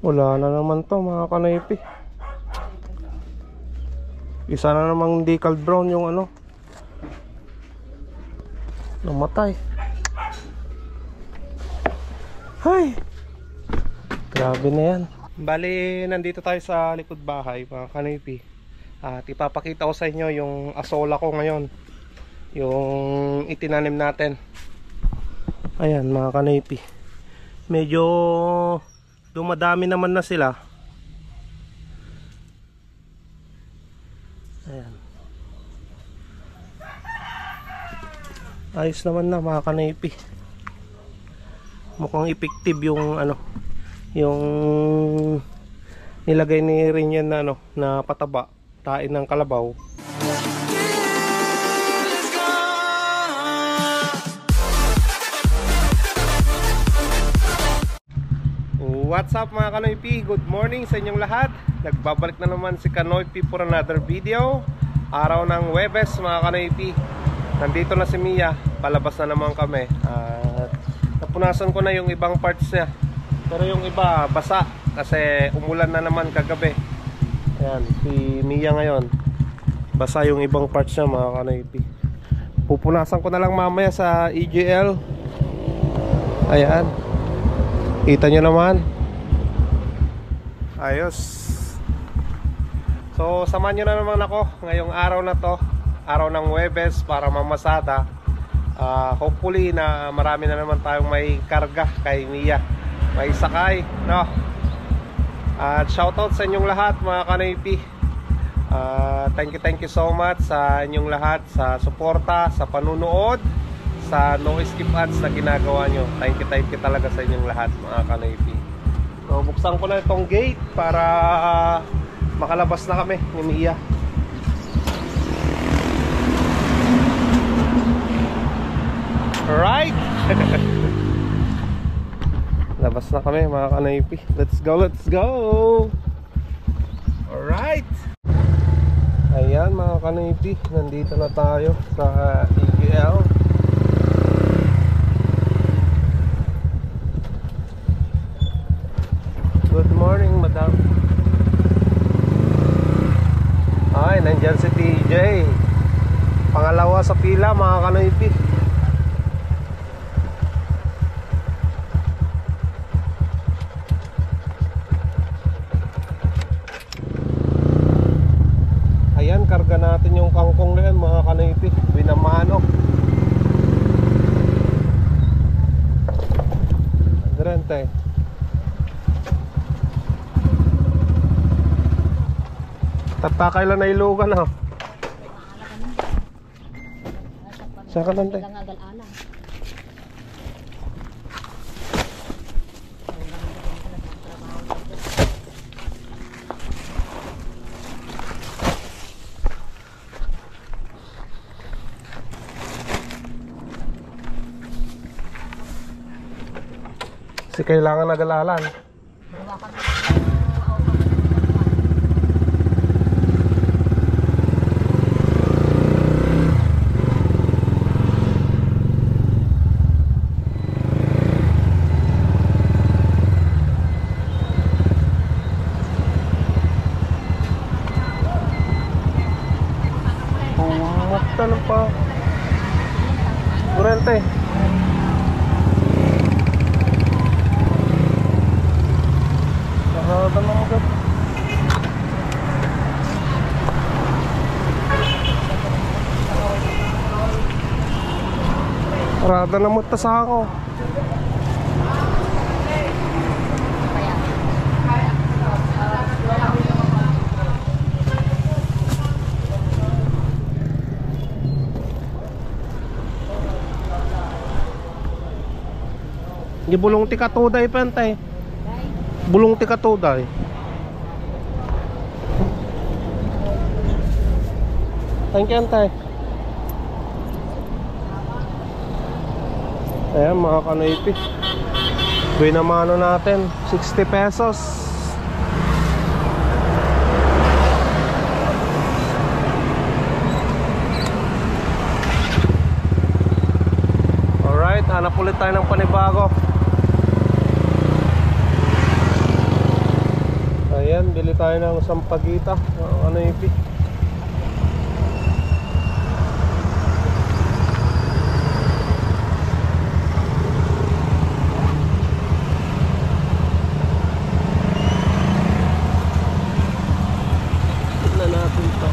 Wala na naman to mga kanaypi. Isa na namang decal brown yung ano, namatay. Hay, grabe na yan. Bali, nandito tayo sa likod bahay mga kanaypi. At ipapakita ko sa inyo yung asola ko ngayon, yung itinanim natin. Ayan mga kanaypi, medyo dumadami naman na sila. Ayan. Ayos naman na mga kanaypi. Mukhang effective yung ano, yung nilagay ni Rinyan na ano, na pataba, tain ng kalabaw. What's up mga Kanoypi? Good morning sa inyong lahat. Nagbabalik na naman si Kanoypi for another video. Araw ng Huwebes mga Kanoypi. Nandito na si Mia. Palabas na naman kami. Napunasan ko na yung ibang parts niya. Pero yung iba basa kasi umulan na naman kagabi. Ayan, si Mia ngayon. Basa yung ibang parts niya mga Kanoypi. Pupunasan ko na lang mamaya sa EGL. Ayan. Kita nyo naman. Ayos. So samahan nyo na naman ako ngayong araw na to, araw ng Huwebes, para mamasada. Hopefully na marami na naman tayong may karga kay Mia, may sakay, no? At shoutout sa inyong lahat mga Kanoypi. Thank you so much sa inyong lahat, sa suporta, sa panunood, sa no skip ads na ginagawa nyo. Thank you talaga sa inyong lahat mga Kanoypi. So buksan ko na itong gate para makalabas na kami ni Mia. Alright. Labas na kami mga Kanoypi. Let's go. Alright. Ayan mga Kanoypi, nandito na tayo sa EGL. Good morning, madam. Ay, nandyan si TJ. Pangalawa sa pila, mga Kanoypi. Ayan, karga natin yung kangkong na yan, mga Kanoypi. Binamano. Adrente. Tatakailan na ilugan ha. Saan ka nante? Kasi kailangan nag-alalan. Tanong pa Durante. Sarado na mo kat. Sarado na mo tasa ako. Bulong ti katuday pantay. Bulong ti katuday. Thank you antay. Ayan mga Kanoypi, binamano natin 60 pesos. Alright, hanap ulit tayo ng panibago. bili tayo ng sampagita. Ano yung ipi? Tignan natin ito.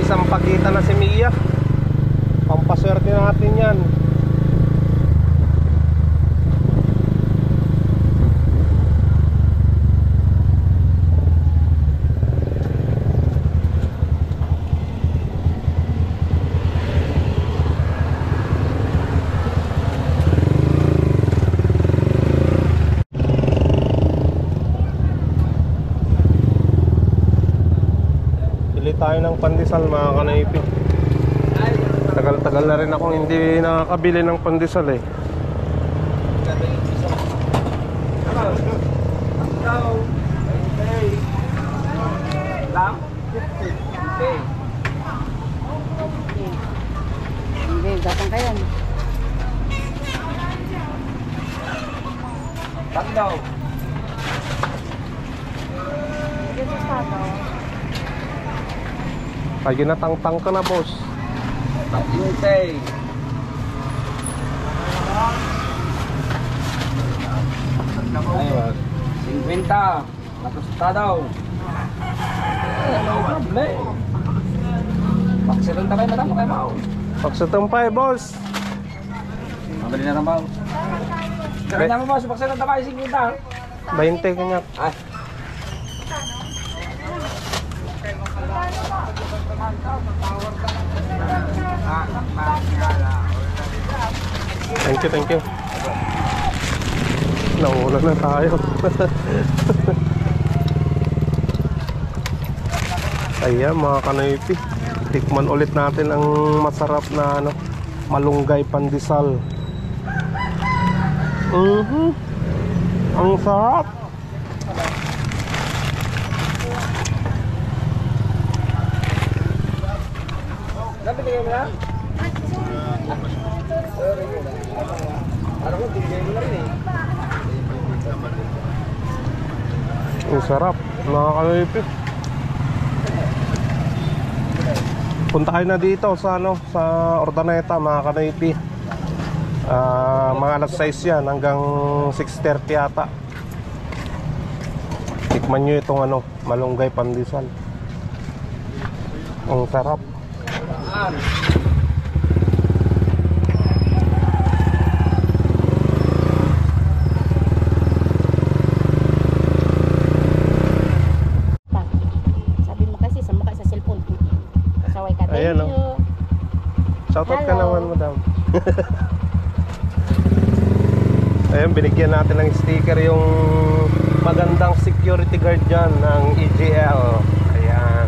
Sampagita na si Mia. Pampaswerte natin yan. Tayo ng pandesal mga kanaypi. Tagal-tagal na rin akong hindi nakakabili ng pandesal eh. Hindi, datang kayo. Tatlo. Dito sa to. Ay, ginatang-tang ka na, boss. Tatlutay. Ayun. 50. Matusta daw. No problem. Paksiran tayo madam, kayo mau. Pagsatumpay, boss. Mabili na rin mau. Kaya naman boss, paksiran tayo 50. 20 kanya. Ay. Thank you, thank you. Nauna na tayo. Ayan mga kanaypi, tikman ulit natin ang masarap na ano, malunggay pandesal. Ang sarap. Nabili mo na? Ano ko, bigay mo na rin eh. Ang sarap, mga kanaypi. Punta kayo na dito sa ano, sa Ordaneta mga kanaypi. Mga alas 6 yan hanggang 6:30 yata. Tikman nyo itong ano, malunggay pandesal. Ang sarap. Sabi mo kasi sa mukha sa cellphone. Kasaway ka. Ayan, Thank you. Shoutout ka Hello. naman, madam. Ayun, binigyan natin ng sticker yung magandang security guard dyan ng EGL. Ayan.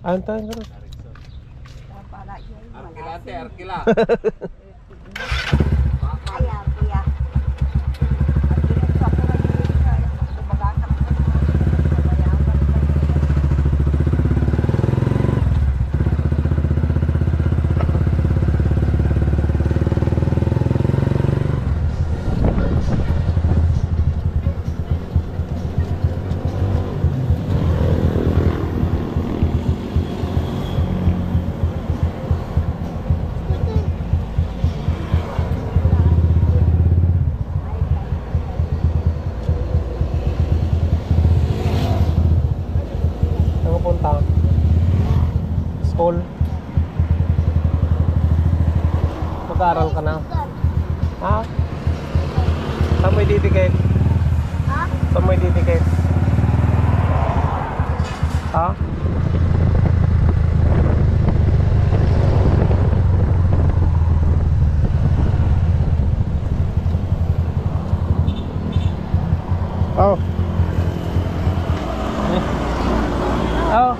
Antan, Arkilate, arkila. Kaya, kuya. School. Mag-aaral ka na? Ha? Saan mo ididikit? Ha? Saan mo ididikit? Ha? Oh. Oh.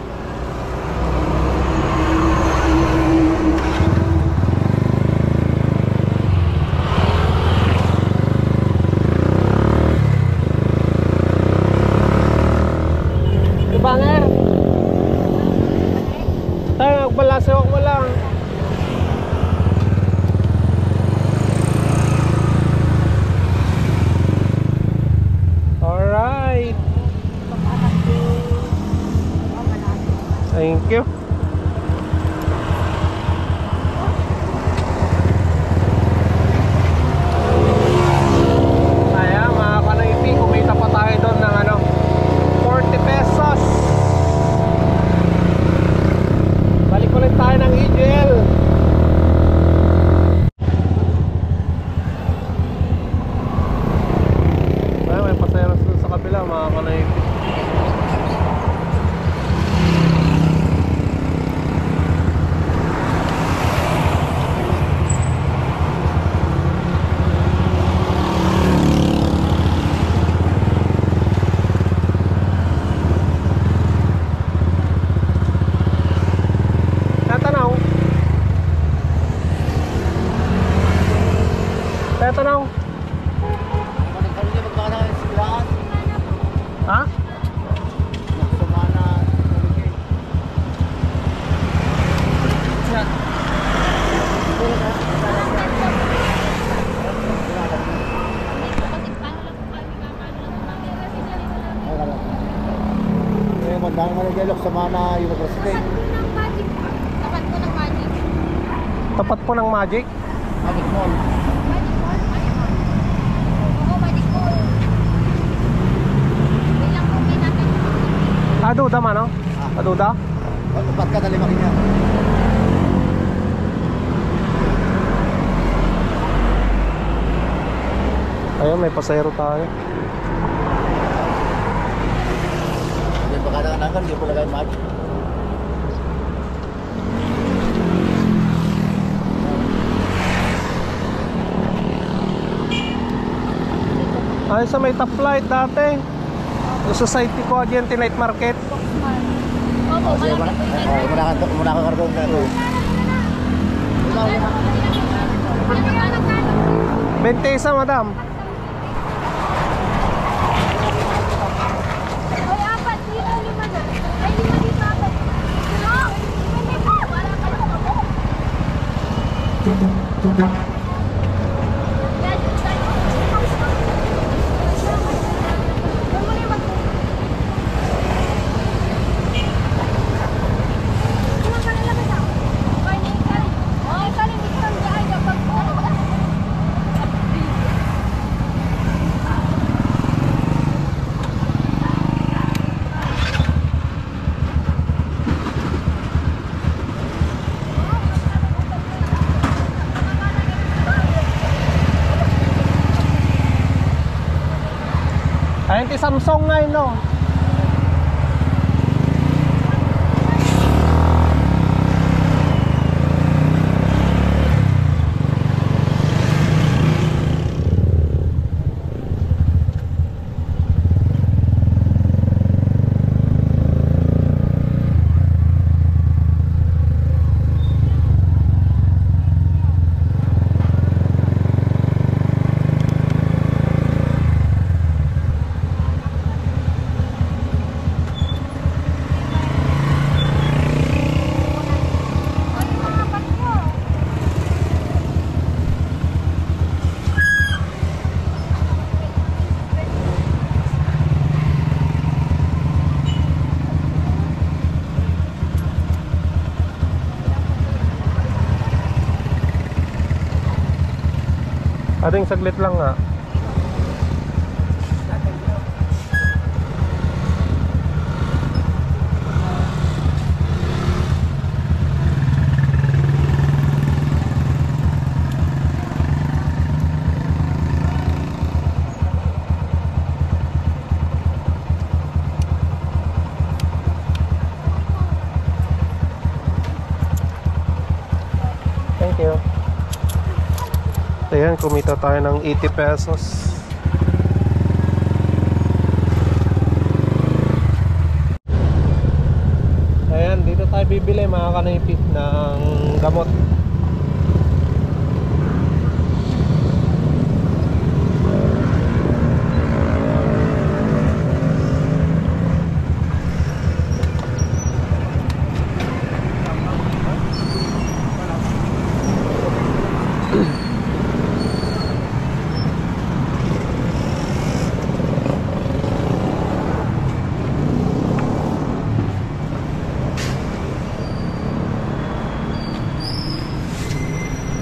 Banger. Tayo nagbalasewak mo lang. Alright. Thank you. Ayan mga kanaypi, kumita pa tayo doon ng ano 40 pesos. Balik ulit tayo ng EGL. Ay, may pasayaros doon sa kabila mga kanaypi. Tanong. Ha? Magdang Managilok sa Mana University. Tapat po ng Magic. Tapat po ng Magic? Magic Mall. Aduda man, no? Aduda? Tapat ka, talimakin niya. Ayun, may pasayro tayo. Hindi pa kadang-kadang, hindi po lagay Magic. Ay, sa may top flight dati. Sa Society ko, Agente Night Market. Opo, malaki. Muna ka karton na ito. 21, madam. Ay, apat. Dito, 5 na. Ay, 5 dito, apat. No! Hindi po. Wala ka lang ako. Ayun ti Samsung ngayon, no? Ading saglit lang nga. Ayan, kumita tayo ng 80 pesos. Ayan, dito tayo bibili mga kanaypi ng gamot.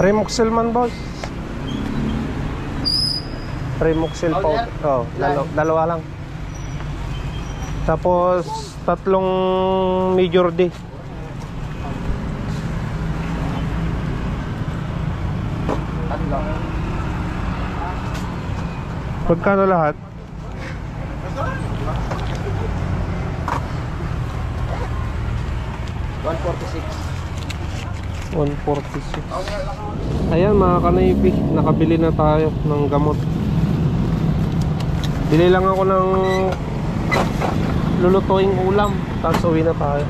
Remoxil man, boss. Remoxil powder. Oh, dalawa lang. Tapos tatlong Major D. Pagkano lahat? $146. Ayan mga kanaypi, nakabili na tayo ng gamot. Bili lang ako ng lulutuing ulam, tapos uwi na tayo.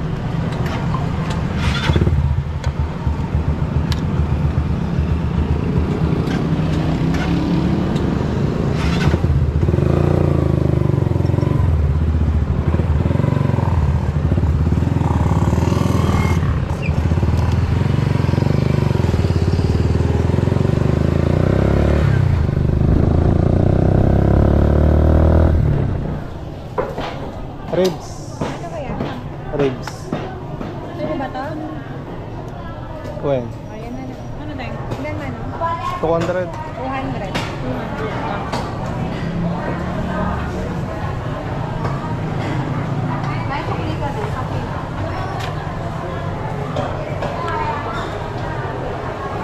Ribs. Ano kaya? Ribs. Ano ba to? When? Ayan na lang. Ano na yun? Ilan man? 200. 200. May sukli ka din.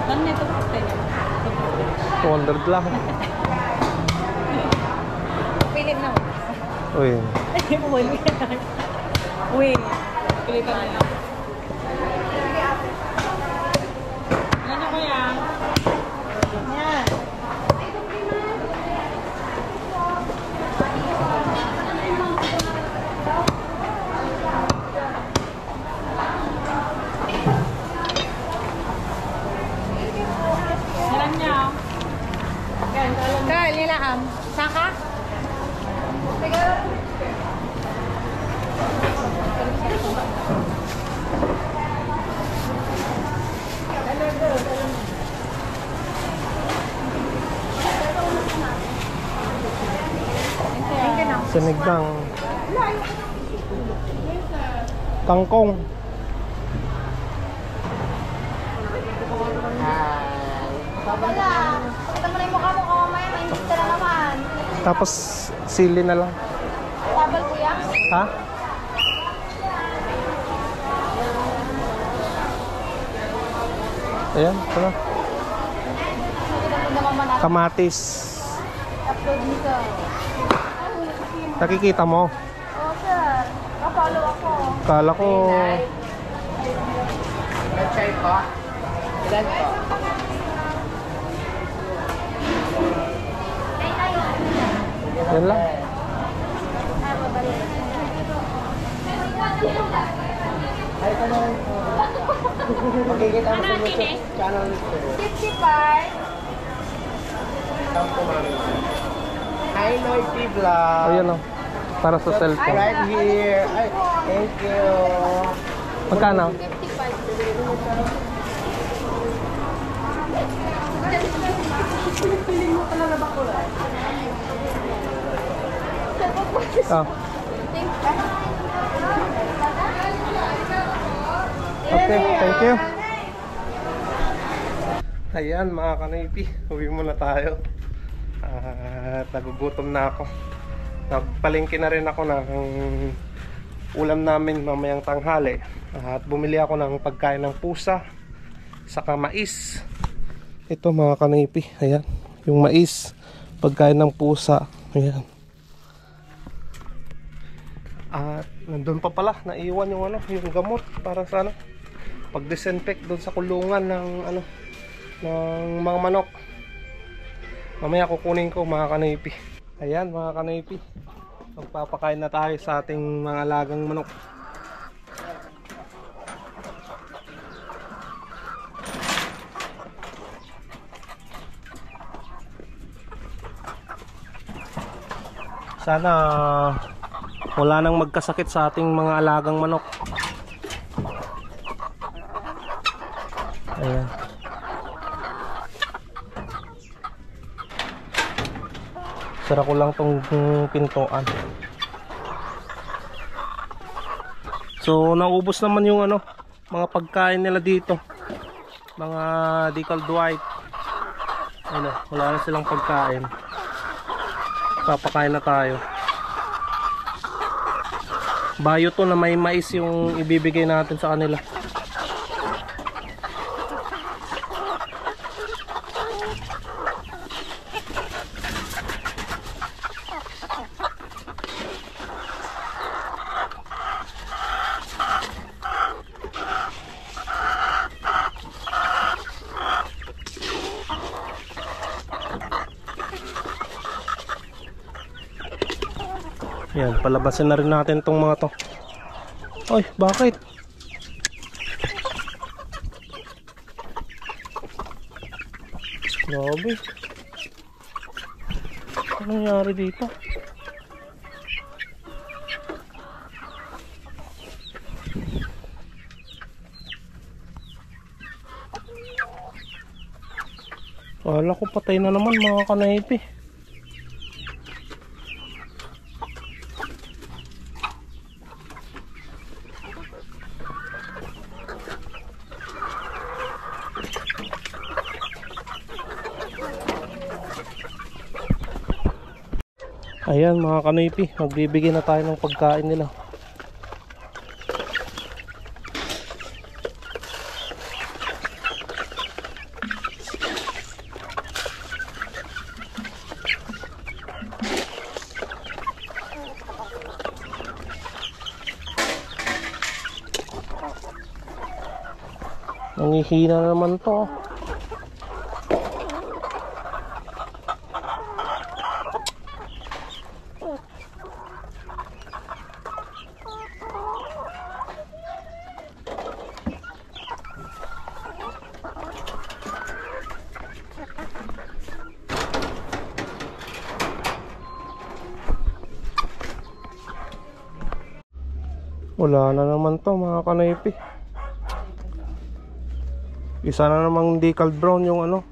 Ano nito? 200 lang. Pilit na. Uy. Uy. Pilit ka na. Ano ko yan? Yan. Ilan niya? Girl, nilaam. Saka? Sinigang. Kangkong. Wala. Pakita mo na yung mukha mo ko mamaya. Mainit ka na naman. Tapos sili na lang. Tabal kuya? Ha? Ayan, ano? Nakita mo naman natin. Kamatis. Upload nito. Nakikita mo? Oo, sir. Kapalo ako. Kala ko Chai po. Ilan po? yan lang. Ay, ito na rin po. Makikita mo sa YouTube channel nito. 55. Tampo mami. Hi, Noisy Vlog. Ayan o. Para sa cellphone. Right here. Ay, thank you. Magkano? 55. Oh. Okay, thank you. Ayan mga kanaypi, uwi muna tayo. At nagugutom na ako. Nagpalengke na rin ako ng ulam namin mamayang tanghali. At bumili ako ng pagkain ng pusa, saka mais. Ito mga kanaypi, ayan, yung mais, pagkain ng pusa. Ayan. At nandun pa pala, naiwan yung yung gamot para sa pag-disinfect doon sa kulungan ng ng mga manok. Mamaya kukunin ko mga kanoypi. Ayan mga kanoypi, magpapakain na tayo sa ating mga alagang manok. Sana wala nang magkasakit sa ating mga alagang manok. Ayan. Sara ko lang tong pintuan. So naubos naman yung ano, mga pagkain nila dito. Mga Decal Dwight. Ano, wala na silang pagkain. Papakain na tayo. Bayo to na may mais yung ibibigay natin sa kanila. Yan, palabasin na rin natin tong mga to. Oy, bakit? Grabe. Ano nangyari dito? Wala ko, patay na naman mga kanoypi. Ayan mga kanoypi, magbibigay na tayo ng pagkain nila. Nangihina naman to. Wala na naman to mga kanoypi. Isa na namang Decal Brown yung ano,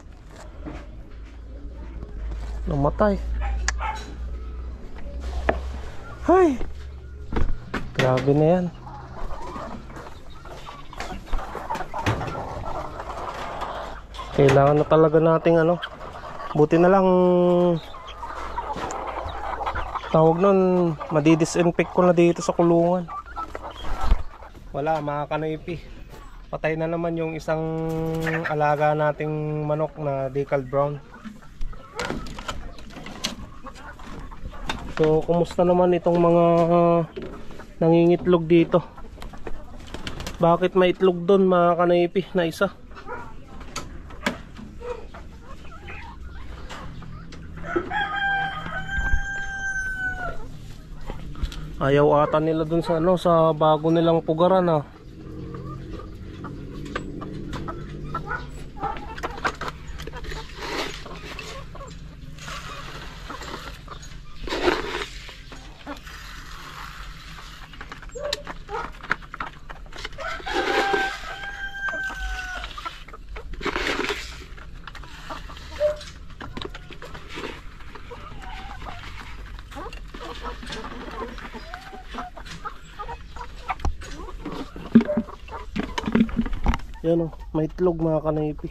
namatay. Hay, grabe na yan. Kailangan na talaga nating ano, buti na lang tawag nun, madidisinfect ko na dito sa kulungan. Wala mga kanoypi, patay na naman yung isang alaga nating manok na Decal Brown. So kumusta naman itong mga nangingitlog dito? Bakit may itlog doon mga kanoypi na isa? Ayaw ata nila dun sa ano, sa bago nilang pugaran ah. Yan o, may itlog mga kanoypi.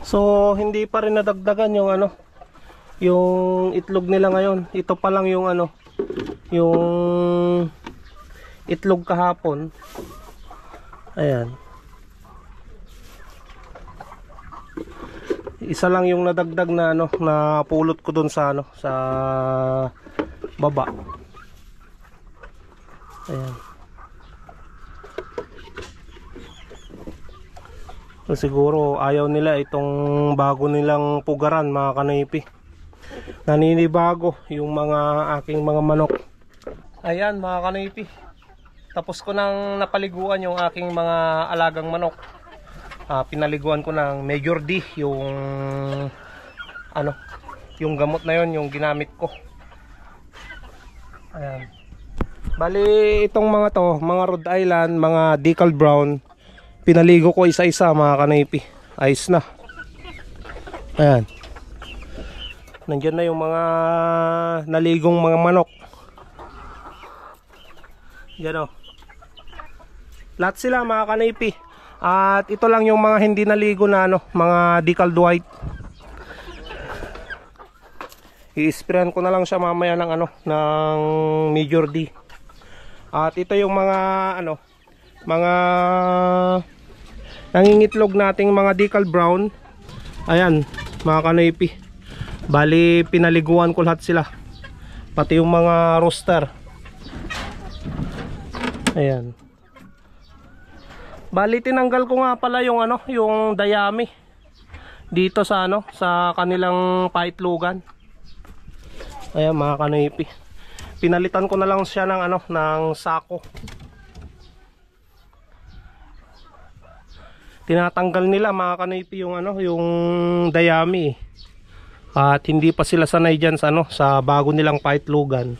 So hindi pa rin nadagdagan yung ano, yung itlog nila ngayon. Ito pa lang yung ano, yung itlog kahapon. Ayan. Isa lang yung nadagdag na ano, na pulot ko dun sa ano, sa baba. Ayan. So, siguro ayaw nila itong bago nilang pugaran, mga kanipi. Naninibago yung mga aking mga manok. Ayan, mga kanipi. Tapos ko nang napaliguan yung aking mga alagang manok. Pinaliguan ko ng Major D yung ano, yung gamot na yon, yung ginamit ko. Ayan. Bali itong mga to, mga Rhode Island, mga Decal Brown, pinaligo ko isa-isa, mga kanipi. Ayos na. Ayan. Nandiyan na yung mga naligong mga manok. Yan o. Lahat sila, mga kanipi. At ito lang yung mga hindi naligo na ano, mga Decal White. I-sprayan ko na lang siya mamaya ng ano, ng Major D. At ito yung mga ano, mga nangingitlog nating mga Decal Brown. Ayan, mga kanipi. Bali pinaliguan ko lahat sila. Pati yung mga rooster. Ayan. Bali tinanggal ko nga pala yung ano, yung dayami dito sa ano, sa kanilang paitlugan. Ayan, mga kanipi. Pinalitan ko na lang siya ng ano, ng sako. Tinatanggal nila, mga kanipi, yung ano, yung dayami. At hindi pa sila sanay diyan sa ano, sa bago nilang paitlugan.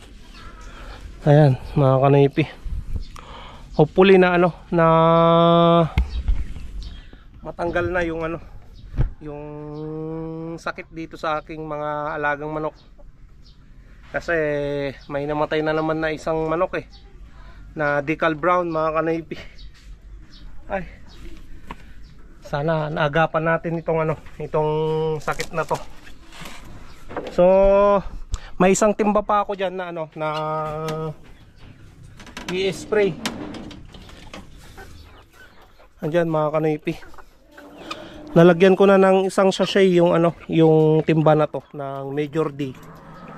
Ayan, mga kanipi. Hopefully na ano, na matanggal na yung ano, yung sakit dito sa aking mga alagang manok. Kasi may namatay na naman na isang manok na Decal Brown, mga kanipi. Ay, sana naagapan natin itong ano, itong sakit na to. So may isang timba pa ako dyan na ano, na i-spray. Andyan, mga kanipi. Nalagyan ko na ng isang sachet yung ano, yung timba na to ng Major D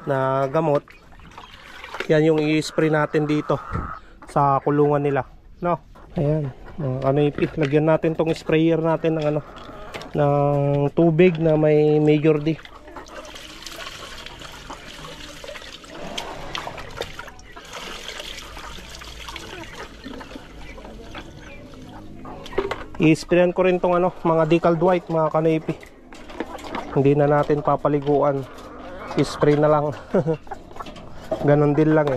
na gamot. Yan yung i-spray natin dito sa kulungan nila, no? Ayan, mga kanipi, lagyan natin tong sprayer natin ng ano, ng tubig na may Major D. I-sprayan ko rin tong ano, mga Decal White, mga kanipi. Hindi na natin papaliguan. I-spray na lang. Ganon din lang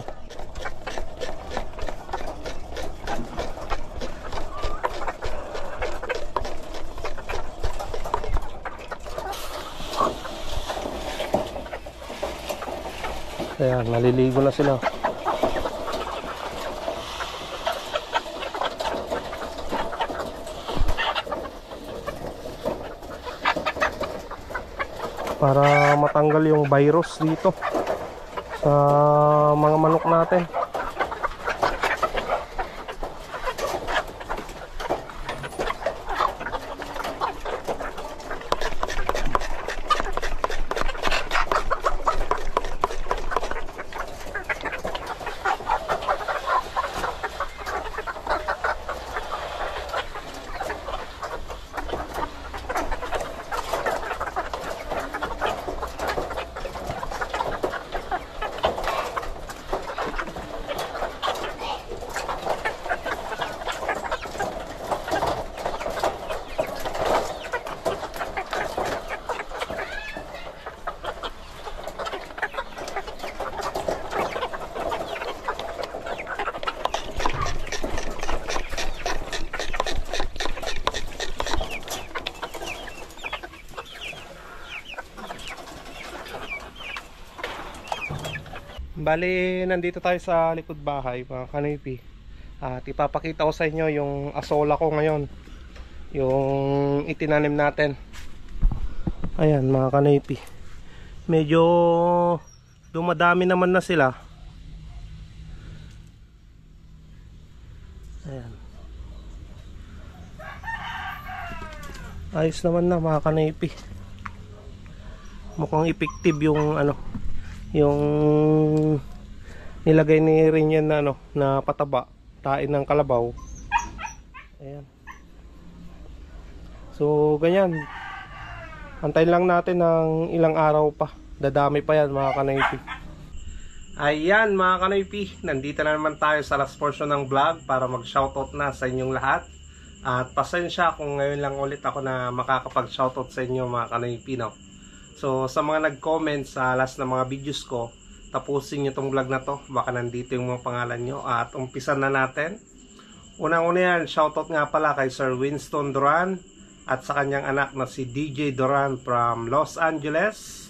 Ayan, naliligo na sila. Para matanggal yung virus dito sa mga manok natin. Bali, nandito tayo sa likod bahay, mga kanipi. At ipapakita ko sa inyo yung asola ko ngayon, yung itinanim natin. Ayan, mga kanipi. Medyo dumadami naman na sila. Ayan. Ayos naman na, mga kanipi. mukhang effective yung ano, yung nilagay ni Rinyan na ano, na pataba, tain ng kalabaw. Ayan. So ganyan, antayin lang natin ng ilang araw pa, dadami pa yan mga kanoypi. Ayan mga kanoypi, nandito na naman tayo sa last portion ng vlog para mag shoutout na sa inyong lahat. At pasensya kung ngayon lang ulit ako na makakapag shoutout sa inyo mga kanoypi, no? So sa mga nag-comment sa last na mga videos ko, tapusin nyo tong vlog na to, baka nandito yung mga pangalan nyo. At umpisan na natin. Unang-una yan, shoutout nga pala kay Sir Winston Duran at sa kanyang anak na si DJ Duran from Los Angeles.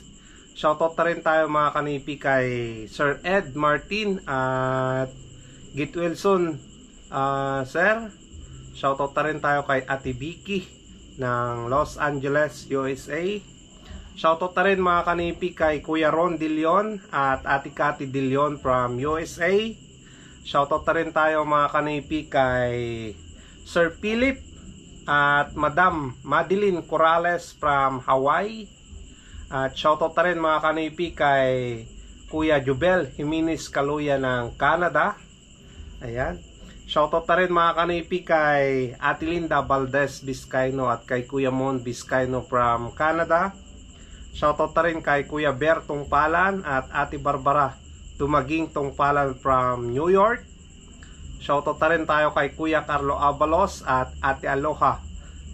Shoutout na rin tayo mga kanipi kay Sir Ed Martin at Git Wilson. Sir, shoutout na rin tayo kay Ate Vicky ng Los Angeles, USA. Shoutout na rin mga kanipi kay Kuya Ron De Leon at Ate Cathy De Leon from USA. Shoutout na rin tayo mga kanipi kay Sir Philip at Madam Madeline Corrales from Hawaii. At shoutout na rin mga kanipi kay Kuya Jubel Jimenez Kaluya ng Canada. Ayan. Shoutout na rin mga kanipi kay Ate Linda Valdez Vizcaino at kay Kuya Mon Vizcaino from Canada. Shoutout na rin kay Kuya Ber Tungpalan at Ate Barbara Tumaging Tungpalan from New York. Shoutout na rin tayo kay Kuya Carlo Abalos at Ate Aloha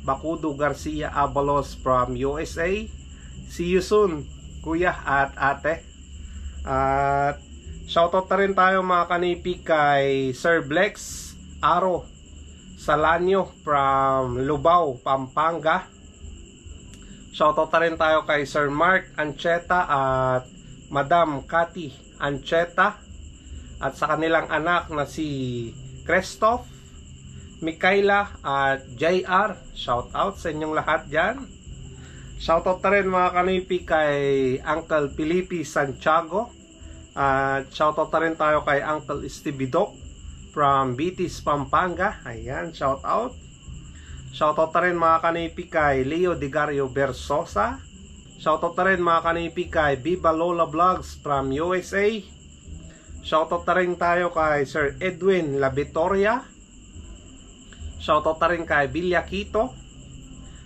Bakudo Garcia Abalos from USA. See you soon, Kuya at Ate. At shoutout na rin tayo mga kanipi kay Sir Blex Aro Salanyo from Lubao, Pampanga. Shoutout na rin tayo kay Sir Mark Ancheta at Madam Cathy Ancheta at sa kanilang anak na si Christoph, Mikaela at JR. Shoutout sa inyong lahat dyan. Shoutout na rin mga kanipi kay Uncle Felipe Santiago. At shoutout na rin tayo kay Uncle Stevie Doc from Bitis, Pampanga. Ayan, shoutout. Shoutout na rin mga kanipi kay Leo Digario Versosa. Shoutout na rin mga kanipi kay Viva Lola Vlogs from USA. Shoutout na rin tayo kay Sir Edwin La Victoria. Shoutout na rin kay Villa Quito.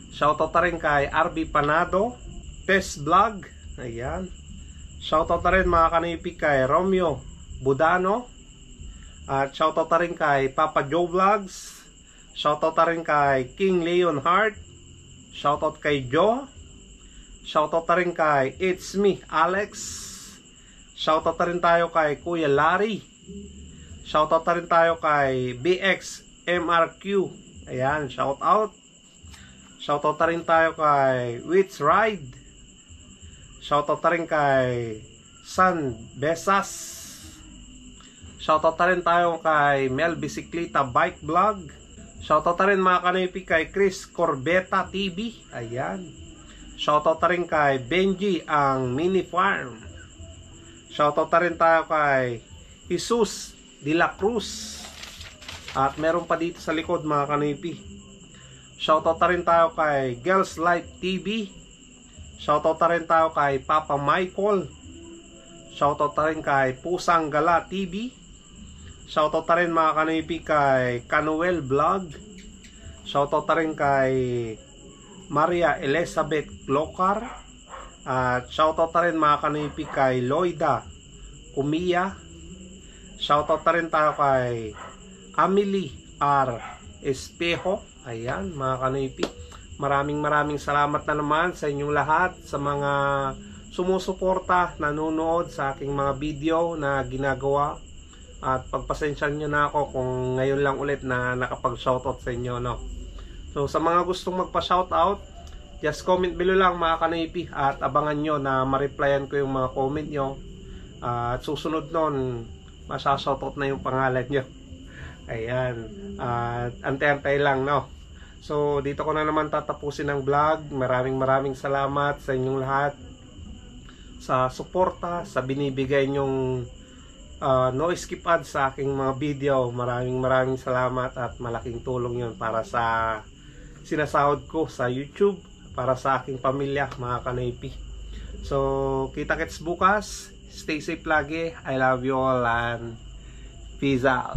Shoutout na rin kay RB Panado Test Vlog. Ayan. Shoutout na rin mga kanipi kay Romeo Budano. At shoutout na rin kay Papa Joe Vlogs. Shoutout na rin kay King Leon Hart. Shoutout kay Joe. Shoutout na rin kay It's Me Alex. Shoutout na rin tayo kay Kuya Larry. Shoutout na rin tayo kay BX MRQ. Ayan, shoutout. Shoutout na rin tayo kay Wits Ride. Shoutout na rin kay San Besas. Shoutout na rin tayo kay Mel Bicicleta Bike Vlog. Shoutout na rin mga kanipi kay Chris Corbeta TV. Ayan. Shoutout na rin kay Benji ang Mini Farm. Shoutout na rin tayo kay Jesus de la Cruz. At meron pa dito sa likod mga kanipi. Shoutout na rin tayo kay Girls Life TV. Shoutout na rin tayo kay Papa Michael. Shoutout na rin kay Pusang Gala TV. Shoutout na rin mga kanipi kay Canuel Vlog. Shoutout na rin kay Maria Elizabeth Glocar. At shoutout na rin mga kanipi kay Loida Umiya. Shoutout na rin tayo kay Amelie R. Espejo. Ayan mga kanipi, maraming salamat na naman sa inyong lahat, sa mga sumusuporta, nanonood sa aking mga video na ginagawa. At pagpasensyahan nyo na ako kung ngayon lang ulit na nakapag-shoutout sa inyo, no? So sa mga gustong magpa-shoutout, just comment below lang mga kanipi at abangan nyo na ma-replyan ko yung mga comment nyo. At susunod nun, masashoutout na yung pangalan nyo. Ayan, at antay-antay lang, no? So dito ko na naman tatapusin ang vlog. Maraming salamat sa inyong lahat sa suporta, sa binibigay nyong no skip ads sa aking mga video. Maraming salamat at malaking tulong yun para sa sinasahod ko sa YouTube, para sa aking pamilya mga kanipi. So, kita-kits bukas. Stay safe lagi. I love you all and peace out.